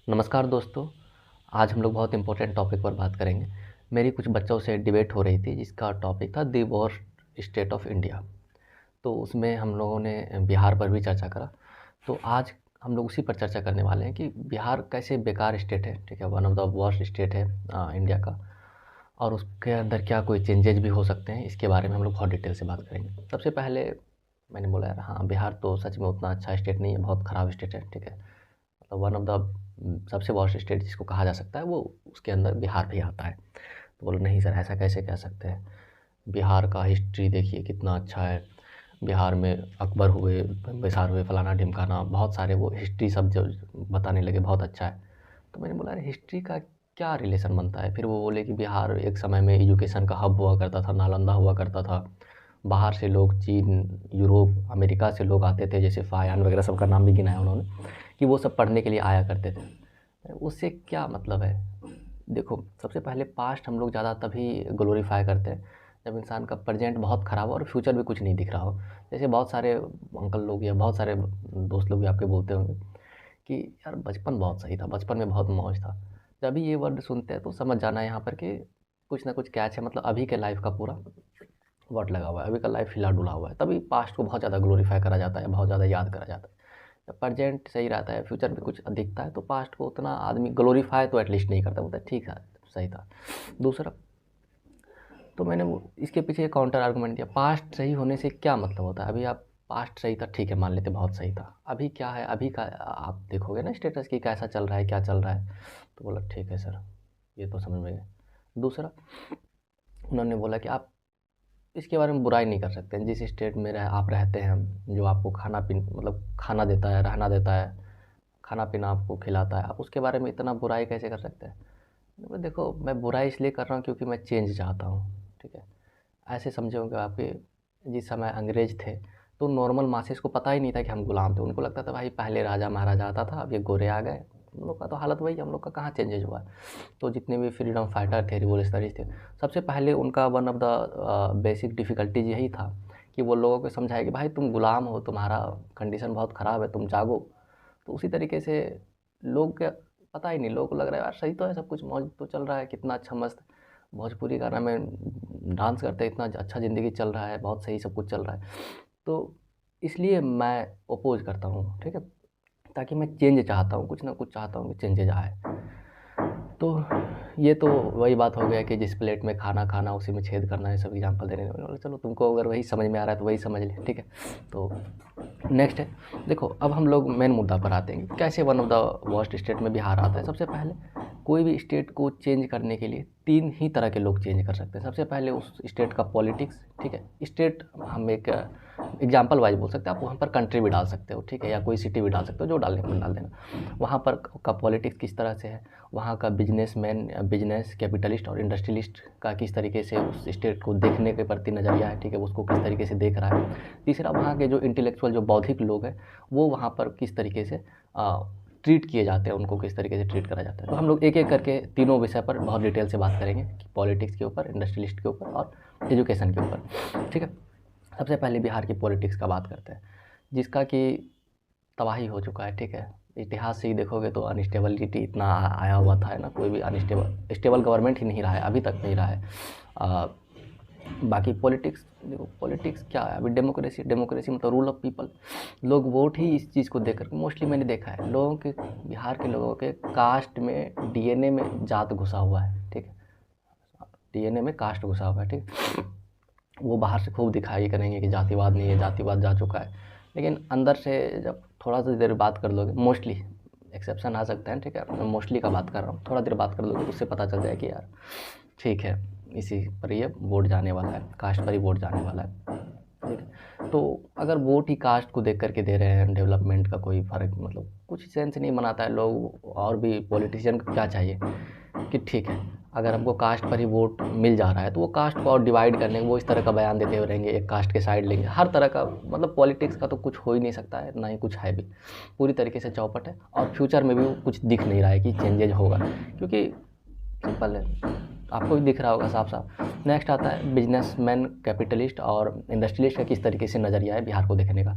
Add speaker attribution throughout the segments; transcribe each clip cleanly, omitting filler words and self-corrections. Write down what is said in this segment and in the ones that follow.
Speaker 1: नमस्कार दोस्तों, आज हम लोग बहुत इम्पोर्टेंट टॉपिक पर बात करेंगे। मेरी कुछ बच्चों से डिबेट हो रही थी जिसका टॉपिक था the worst state of India. तो उसमें हम लोगों ने बिहार पर भी चर्चा करा। तो आज हम लोग उसी पर चर्चा करने वाले हैं कि बिहार कैसे बेकार स्टेट है, ठीक है, one of the worst state है इंडिया का। और उसके अंदर क्या कोई चेंजेज भी हो सकते हैं, इसके बारे में हम लोग बहुत डिटेल से बात करेंगे। सबसे पहले मैंने बोला यार, हाँ बिहार तो सच में उतना अच्छा स्टेट नहीं है, बहुत ख़राब स्टेट है, ठीक है। मतलब वन ऑफ द सबसे वर्स्ट स्टेट जिसको कहा जा सकता है वो उसके अंदर बिहार भी आता है। तो बोलो नहीं सर, ऐसा कैसे कह सकते हैं, बिहार का हिस्ट्री देखिए कितना अच्छा है। बिहार में अकबर हुए, बिसार हुए, फलाना ढिमकाना, बहुत सारे वो हिस्ट्री सब जो बताने लगे बहुत अच्छा है। तो मैंने बोला अरे हिस्ट्री का क्या रिलेशन बनता है। फिर वो बोले कि बिहार एक समय में एजुकेशन का हब हुआ करता था, नालंदा हुआ करता था। बाहर से लोग, चीन, यूरोप, अमेरिका से लोग आते थे, जैसे फायान वगैरह सबका नाम भी गिनाया उन्होंने, कि वो सब पढ़ने के लिए आया करते थे। उससे क्या मतलब है। देखो सबसे पहले पास्ट हम लोग ज़्यादा तभी ग्लोरीफाई करते हैं जब इंसान का प्रेजेंट बहुत ख़राब हो और फ्यूचर में कुछ नहीं दिख रहा हो। जैसे बहुत सारे अंकल लोग या बहुत सारे दोस्त लोग भी आपके बोलते होंगे कि यार बचपन बहुत सही था, बचपन में बहुत मौज था। जब भी ये वर्ड सुनते हैं तो समझ जाना है यहाँ पर कि कुछ ना कुछ कैच है। मतलब अभी के लाइफ का पूरा वर्ड लगा हुआ है, अभी का लाइफ हिला डुला हुआ है, तभी पास्ट को बहुत ज़्यादा ग्लोरीफाई करा जाता है, बहुत ज़्यादा याद करा जाता है। जब प्रेजेंट सही रहता है, फ्यूचर में कुछ दिखता है, तो पास्ट को उतना आदमी ग्लोरीफाई तो एटलीस्ट नहीं करता, बोलता है ठीक है सही था। दूसरा, तो मैंने वो इसके पीछे एक काउंटर आर्गूमेंट दिया, पास्ट सही होने से क्या मतलब होता है। अभी आप पास्ट सही था, ठीक है मान लेते बहुत सही था, अभी क्या है, अभी का आप देखोगे ना स्टेटस की कैसा चल रहा है, क्या चल रहा है। तो बोला ठीक है सर, ये तो समझ में गए। दूसरा, उन्होंने बोला कि आप इसके बारे में बुराई नहीं कर सकते हैं, जिस स्टेट में आप रहते हैं, जो आपको खाना पीना मतलब खाना देता है, रहना देता है, खाना पीना आपको खिलाता है, आप उसके बारे में इतना बुराई कैसे कर सकते हैं। मैं देखो मैं बुराई इसलिए कर रहा हूँ क्योंकि मैं चेंज चाहता हूँ, ठीक है। ऐसे समझे होंगे आपके, जिस समय अंग्रेज थे तो नॉर्मल मासेस को पता ही नहीं था कि हम गुलाम थे। उनको लगता था भाई पहले राजा महाराजा आता था, अब ये गोरे आ गए, हम लोग का तो हालत वही, हम लोग का कहाँ चेंजेज हुआ है। तो जितने भी फ्रीडम फाइटर थे, रिवोल्यूशनरीज थे, सबसे पहले उनका one of the basic difficulties यही था कि वो लोगों को समझाए कि भाई तुम गुलाम हो, तुम्हारा कंडीशन बहुत ख़राब है, तुम जागो। तो उसी तरीके से लोग क्या, पता ही नहीं, लोगों को लग रहा है यार सही तो है, सब कुछ मौज तो चल रहा है, कितना अच्छा मस्त भोजपुरी गाना में डांस करते हैं, इतना अच्छा ज़िंदगी चल रहा है, बहुत सही सब कुछ चल रहा है। तो इसलिए मैं अपोज़ करता हूँ, ठीक है, ताकि मैं चेंज चाहता हूँ, कुछ ना कुछ चाहता हूँ कि चेंजेज आए। तो ये तो वही बात हो गया कि जिस प्लेट में खाना खाना उसी में छेद करना, है सब एग्जांपल दे रहे हैं। मैंने बोला चलो तुमको अगर वही समझ में आ रहा है तो वही समझ ले, ठीक है। तो नेक्स्ट है, देखो अब हम लोग मेन मुद्दा पर आते हैं, कैसे one of the worst state में बिहार आता है। सबसे पहले कोई भी स्टेट को चेंज करने के लिए तीन ही तरह के लोग चेंज कर सकते हैं। सबसे पहले उस स्टेट का पॉलिटिक्स, ठीक है, स्टेट हम एक एग्जाम्पल वाइज बोल सकते हैं, आप वहाँ पर कंट्री भी डाल सकते हो, ठीक है, या कोई सिटी भी डाल सकते हो, जो डालने को डाल देना। वहाँ पर का पॉलिटिक्स किस तरह से है, वहाँ का बिजनेसमैन, बिजनेस कैपिटलिस्ट और इंडस्ट्रियलिस्ट का किस तरीके से उस स्टेट को देखने के प्रति नज़रिया है, ठीक है, उसको किस तरीके से देख रहा है। तीसरा, वहाँ के जो इंटेलेक्चुअल, जो बौद्धिक लोग हैं, वो वहाँ पर किस तरीके से ट्रीट किए जाते हैं, उनको किस तरीके से ट्रीट करा जाता है। तो हम लोग एक एक करके तीनों विषय पर बहुत डिटेल से बात करेंगे, पॉलिटिक्स के ऊपर, इंडस्ट्रियलिस्ट के ऊपर और एजुकेशन के ऊपर, ठीक है। सबसे पहले बिहार की पॉलिटिक्स का बात करते हैं, जिसका कि तबाही हो चुका है, ठीक है। इतिहास से ही देखोगे तो अनस्टेबिलिटी इतना आया हुआ था, है ना, कोई भी स्टेबल गवर्नमेंट ही नहीं रहा है, अभी तक नहीं रहा है। बाकी पॉलिटिक्स, देखो पॉलिटिक्स क्या है, अभी डेमोक्रेसी, डेमोक्रेसी मतलब रूल ऑफ पीपल। लोग वोट ही इस चीज़ को देकर, मोस्टली मैंने देखा है लोगों के, बिहार के लोगों के कास्ट में, डीएनए में जात घुसा हुआ है, ठीक है, डीएनए में कास्ट घुसा हुआ है, ठीक। वो बाहर से खूब दिखाई करेंगे कि जातिवाद नहीं है, जातिवाद जा चुका है, लेकिन अंदर से जब थोड़ा सा देर बात कर लोगे, मोस्टली एक्सेप्शन आ सकते हैं, ठीक है, मैं मोस्टली का बात कर रहा हूँ, थोड़ा देर बात कर लोगे तो उससे पता चल जाए कि यार ठीक है, इसी पर ये वोट जाने वाला है, कास्ट पर ही वोट जाने वाला है, ठीक है। तो अगर वोट ही कास्ट को देख करके दे रहे हैं, डेवलपमेंट का कोई फ़र्क, मतलब कुछ सेंस नहीं बनाता है। लोग और भी पॉलिटिशियन को क्या चाहिए कि ठीक है, अगर हमको कास्ट पर ही वोट मिल जा रहा है तो वो कास्ट को और डिवाइड करने, वो इस तरह का बयान देते हुए रहेंगे, एक कास्ट के साइड लेंगे, हर तरह का, मतलब पॉलिटिक्स का तो कुछ हो ही नहीं सकता है, ना ही कुछ है भी, पूरी तरीके से चौपट है। और फ्यूचर में भी कुछ दिख नहीं रहा है कि चेंजेज होगा, क्योंकि सिंपल है, आपको भी दिख रहा होगा साफ साफ। नेक्स्ट आता है बिजनेसमैन, कैपिटलिस्ट और इंडस्ट्रियलिस्ट का किस तरीके से नज़रिया है बिहार को देखने का।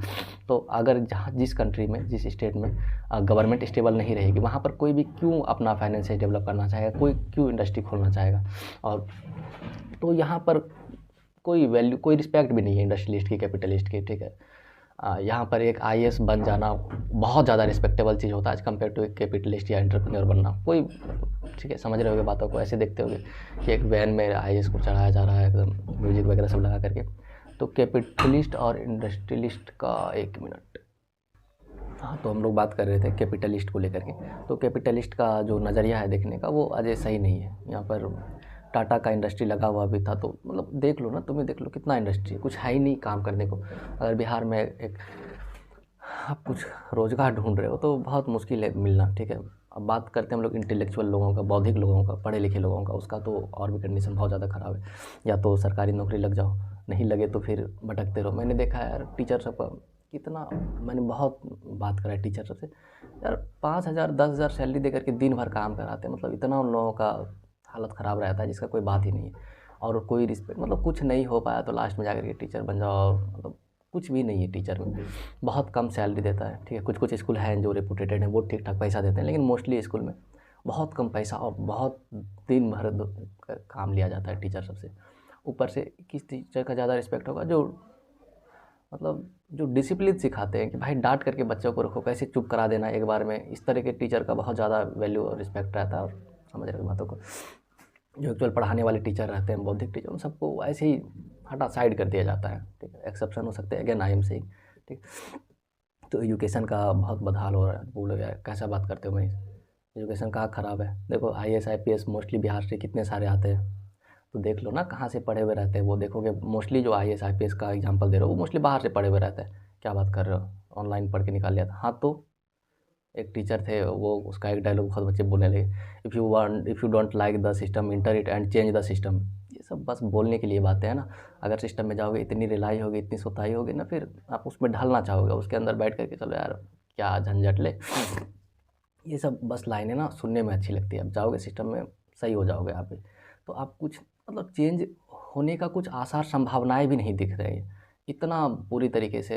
Speaker 1: तो अगर जहाँ जिस कंट्री में, जिस स्टेट में गवर्नमेंट स्टेबल नहीं रहेगी, वहाँ पर कोई भी क्यों अपना फाइनेंस डेवलप करना चाहेगा, कोई क्यों इंडस्ट्री खोलना चाहेगा। और तो यहाँ पर कोई वैल्यू, कोई रिस्पेक्ट भी नहीं है इंडस्ट्रियलिस्ट की, कैपिटलिस्ट की, ठीक है। यहाँ पर एक आईएएस बन जाना बहुत ज़्यादा रिस्पेक्टेबल चीज़ होता है एज़ कम्पेयर टू एक कैपिटलिस्ट या एंटरप्रेन्योर बनना। कोई, ठीक है, समझ रहे होगे बातों को, ऐसे देखते होगे कि एक वैन में आईएएस को चढ़ाया जा रहा है एकदम म्यूजिक वगैरह सब लगा करके। तो कैपिटलिस्ट और इंडस्ट्रियलिस्ट का, एक मिनट, हाँ, तो हम लोग बात कर रहे थे कैपिटलिस्ट को लेकर के। तो कैपिटलिस्ट का जो नज़रिया है देखने का, वो अजय सही नहीं है। यहाँ पर टाटा का इंडस्ट्री लगा हुआ भी था, तो मतलब देख लो ना, तुम्हें देख लो कितना इंडस्ट्री है, कुछ है ही नहीं काम करने को। अगर बिहार में एक आप कुछ रोज़गार ढूंढ रहे हो तो बहुत मुश्किल है मिलना, ठीक है। अब बात करते हैं हम लोग इंटेलेक्चुअल लोगों का, बौद्धिक लोगों का, पढ़े लिखे लोगों का, उसका तो और भी कंडीशन बहुत ज़्यादा ख़राब है। या तो सरकारी नौकरी लग जाओ, नहीं लगे तो फिर भटकते रहो। मैंने देखा है यार टीचर सब का कितना, मैंने बहुत बात करा है टीचर सबसे यार, 5,000 10,000 सैलरी दे करके दिन भर काम कराते हैं। मतलब इतना उन लोगों का हालत ख़राब रहता है जिसका कोई बात ही नहीं है। और कोई रिस्पेक्ट, मतलब कुछ नहीं हो पाया तो लास्ट में जा कर के टीचर बन जाओ, मतलब कुछ भी नहीं है टीचर में। बहुत कम सैलरी देता है, ठीक है। कुछ कुछ स्कूल हैं जो रेपुटेटेड हैं, वो ठीक ठाक पैसा देते हैं, लेकिन मोस्टली स्कूल में बहुत कम पैसा और बहुत दिन भर काम लिया जाता है टीचर सबसे। ऊपर से किस टीचर का ज़्यादा रिस्पेक्ट होगा, जो मतलब जो डिसिप्लिन सिखाते हैं कि भाई डांट करके बच्चों को रखो, कैसे चुप करा देना एक बार में, इस तरह के टीचर का बहुत ज़्यादा वैल्यू और रिस्पेक्ट रहता है। और समझ रहे हो बातों को, जो एक्चुअल पढ़ाने वाले टीचर रहते हैं, बौद्धिक टीचर, उन सबको ऐसे ही हटा साइड कर दिया जाता है, ठीक है। एक्सेप्शन हो सकते हैं, अगेन आई एम सेइंग, ठीक। तो एजुकेशन का बहुत बदहाल हो रहा है। बोलो यार कैसा बात करते हो भाई, एजुकेशन कहाँ ख़राब है। देखो आईएएस आईपीएस मोस्टली बिहार से कितने सारे आते हैं, तो देख लो ना कहाँ से पढ़े हुए रहते हैं। वो देखोगे मोस्टली जो आईएएस आईपीएस का एग्जांपल दे रहे हो, वो मोस्टली बाहर से पढ़े हुए रहते हैं। क्या बात कर रहे हो, ऑनलाइन पढ़ के निकाल लिया था। हाँ, तो एक टीचर थे, वो उसका एक डायलॉग बहुत बच्चे बोलने लगे, if you don't like the system inter it and change the system. ये सब बस बोलने के लिए बातें हैं ना। अगर सिस्टम में जाओगे, इतनी रिलाई होगी, इतनी सुताई होगी ना, फिर आप उसमें ढलना चाहोगे, उसके अंदर बैठ करके चलो यार क्या झंझट ले। ये सब बस लाइनें ना सुनने में अच्छी लगती है, अब जाओगे सिस्टम में सही हो जाओगे आप भी। तो आप कुछ मतलब चेंज होने का कुछ आसार संभावनाएं भी नहीं दिख रही है। इतना बुरी तरीके से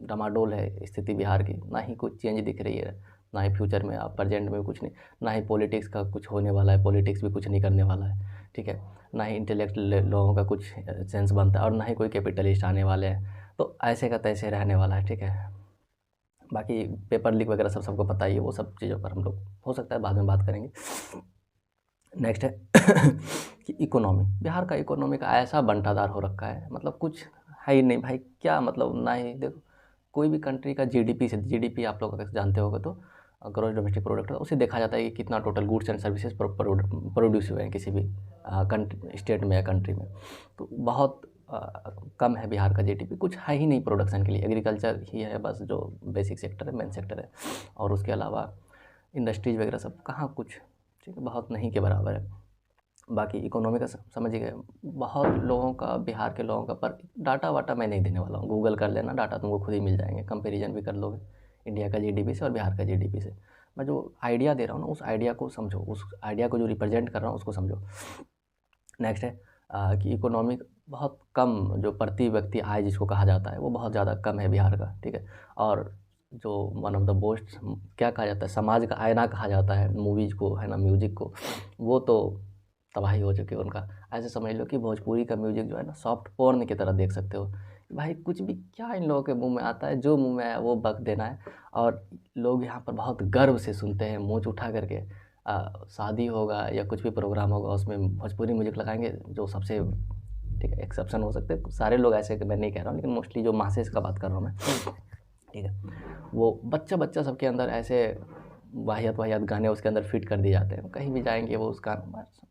Speaker 1: डमाडोल है स्थिति बिहार की, ना ही कुछ चेंज दिख रही है, ना ही फ्यूचर में, आप प्रेजेंट में कुछ नहीं, ना ही पॉलिटिक्स का कुछ होने वाला है, पॉलिटिक्स भी कुछ नहीं करने वाला है, ठीक है। ना ही इंटेलेक्चुअल लोगों का कुछ सेंस बनता है, और ना ही कोई कैपिटलिस्ट आने वाले हैं। तो ऐसे का तैसे रहने वाला है, ठीक है। बाकी पेपर लीक वगैरह सब सबको पता ही है, वो सब चीज़ों पर हम लोग हो सकता है बाद में बात करेंगे। नेक्स्ट है कि इकोनॉमी, बिहार का इकोनॉमी का ऐसा बंटाधार हो रखा है, मतलब कुछ है ही नहीं भाई। क्या मतलब, ना ही देखो कोई भी कंट्री का जीडीपी से, जीडीपी आप लोग अगर जानते होगे तो ग्रॉस डोमेस्टिक प्रोडक्ट, उसे देखा जाता है कि कितना total goods and services produce हुए हैं किसी भी कंट्री, स्टेट में या कंट्री में। तो बहुत कम है बिहार का जीडीपी, कुछ है ही नहीं प्रोडक्शन के लिए। एग्रीकल्चर ही है बस जो बेसिक सेक्टर है, मेन सेक्टर है, और उसके अलावा इंडस्ट्रीज वगैरह सब कहाँ कुछ, ठीक है, बहुत नहीं के बराबर है। बाकी इकोनॉमी का समझिए, बहुत लोगों का, बिहार के लोगों का, पर डाटा वाटा मैं नहीं देने वाला हूँ, गूगल कर लेना, डाटा तुमको खुद ही मिल जाएंगे, कंपेरिजन भी कर लोगे इंडिया का जीडीपी से और बिहार का जीडीपी से। मैं जो आइडिया दे रहा हूँ ना, उस आइडिया को समझो, उस आइडिया को जो रिप्रेजेंट कर रहा हूँ उसको समझो। नेक्स्ट है कि इकोनॉमिक बहुत कम, जो प्रति व्यक्ति आय जिसको कहा जाता है, वो बहुत ज़्यादा कम है बिहार का, ठीक है। और जो वन ऑफ द मोस्ट, क्या कहा जाता है, समाज का आईना कहा जाता है मूवीज़ को, है ना, म्यूज़िक को, वो तो तबाही हो चुकी है उनका। ऐसे समझ लो कि भोजपुरी का म्यूज़िक जो है ना, सॉफ्ट पोर्न की तरह देख सकते हो भाई। कुछ भी क्या इन लोगों के मुंह में आता है, जो मुंह में आया वो बक देना है। और लोग यहाँ पर बहुत गर्व से सुनते हैं, मूँछ उठा करके। शादी होगा या कुछ भी प्रोग्राम होगा, उसमें भोजपुरी म्यूजिक लगाएंगे, जो सबसे, ठीक है, एक्सेप्शन हो सकते हैं, सारे लोग ऐसे, मैं नहीं कह रहा हूँ, लेकिन मोस्टली जो मासेस का बात कर रहा हूँ मैं, ठीक है। वो बच्चा बच्चा सबके अंदर ऐसे वाहियात वाहियात गाने उसके अंदर फिट कर दिए जाते हैं, कहीं भी जाएंगे वो उसका,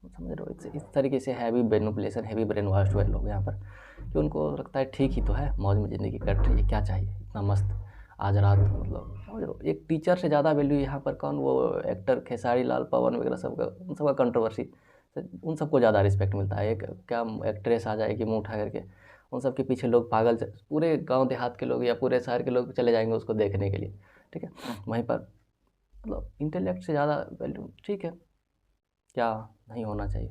Speaker 1: समझ रहे हो, इस तरीके से heavy manipulation, heavy brain wash हुए लोग यहाँ पर, कि उनको लगता है ठीक ही तो है, मौज में ज़िंदगी कट रही है, क्या चाहिए इतना मस्त आज रात। मतलब समझ लो, एक टीचर से ज़्यादा वैल्यू यहाँ पर कौन, वो एक्टर खेसारी लाल, पवन वगैरह सबका, उन सबका कंट्रोवर्सी, उन सबको ज़्यादा रिस्पेक्ट मिलता है। एक क्या एक्ट्रेस आ जाएगी मुँह उठा करके, उन सब के पीछे लोग पागल, पूरे गांव देहात के लोग या पूरे शहर के लोग चले जाएंगे उसको देखने के लिए, ठीक है। वहीं पर मतलब इंटेलेक्ट से ज़्यादा वैल्यू, ठीक है, क्या नहीं होना चाहिए।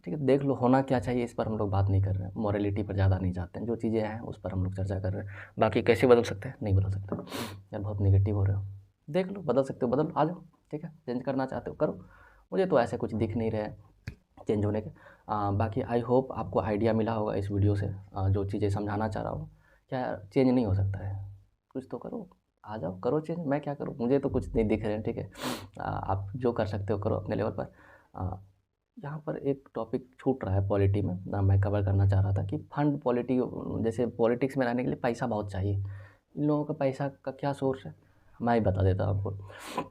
Speaker 1: ठीक है, देख लो होना क्या चाहिए, इस पर हम लोग बात नहीं कर रहे हैं, मॉरलिटी पर ज़्यादा नहीं जाते हैं, जो चीज़ें हैं उस पर हम लोग चर्चा कर रहे हैं। बाकी कैसे बदल सकते हैं, नहीं बदल सकते यार, बहुत नेगेटिव हो रहे हो। देख लो बदल सकते हो, बदल आ जाओ, ठीक है, चेंज करना चाहते हो करो, मुझे तो ऐसे कुछ दिख नहीं रहे हैं चेंज होने के। बाकी आई होप आपको आइडिया मिला होगा इस वीडियो से, जो चीज़ें समझाना चाह रहा हूँ। क्या चेंज नहीं हो सकता है, कुछ तो करो, आ जाओ करो चेंज, मैं क्या करूँ, मुझे तो कुछ नहीं दिख रहे हैं, ठीक है। आप जो कर सकते हो करो अपने लेवल पर। यहाँ पर एक टॉपिक छूट रहा है पॉलिटी में ना, मैं कवर करना चाह रहा था कि फंड पॉलिटी, जैसे पॉलिटिक्स में रहने के लिए पैसा बहुत चाहिए। इन लोगों का पैसा का क्या सोर्स है, मैं ही बता देता हूँ आपको।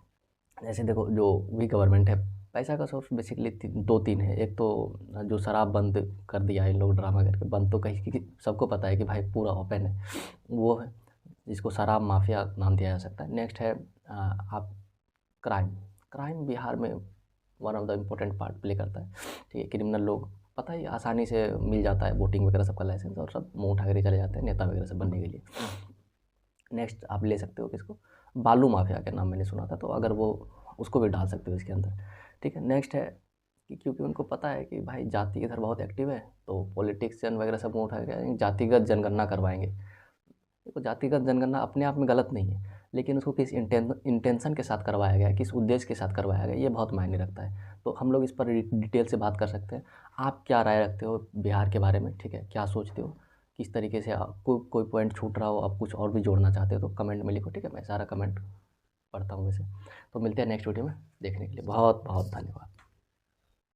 Speaker 1: जैसे देखो, जो भी गवर्नमेंट है, पैसा का सोर्स बेसिकली दो तीन है। एक तो जो शराब बंद कर दिया है इन लोग ड्रामा करके, बंद तो कहीं कि सबको पता है कि भाई पूरा ओपन है, वो है जिसको शराब माफिया नाम दिया जा सकता है। नेक्स्ट है आप क्राइम। क्राइम बिहार में one of the important part play करता है, ठीक है। क्रिमिनल लोग पता ही आसानी से मिल जाता है वोटिंग वगैरह सबका लाइसेंस, और सब मुँह उठा कर चले जाते हैं नेता वगैरह सब बनने के लिए। नेक्स्ट आप ले सकते हो किसको, बालू माफिया के नाम मैंने सुना था, तो अगर वो उसको भी डाल सकते हो इसके अंदर, ठीक है। नेक्स्ट है कि क्योंकि उनको पता है कि भाई जाति इधर बहुत एक्टिव है, तो पॉलिटिशियन वगैरह सब मुँह उठा के जातिगत जनगणना करवाएंगे। देखो, जातिगत जनगणना अपने आप में गलत नहीं है, लेकिन उसको किस इंटेंशन के साथ करवाया गया है, किस उद्देश्य के साथ करवाया गया है, ये बहुत मायने रखता है। तो हम लोग इस पर डिटेल से बात कर सकते हैं। आप क्या राय रखते हो बिहार के बारे में, ठीक है, क्या सोचते हो, किस तरीके से आपको कोई पॉइंट छूट रहा हो, आप कुछ और भी जोड़ना चाहते हो तो कमेंट में लिखो, ठीक है। मैं सारा कमेंट पढ़ता हूँ वैसे। तो मिलते हैं नेक्स्ट वीडियो में, देखने के लिए बहुत बहुत धन्यवाद।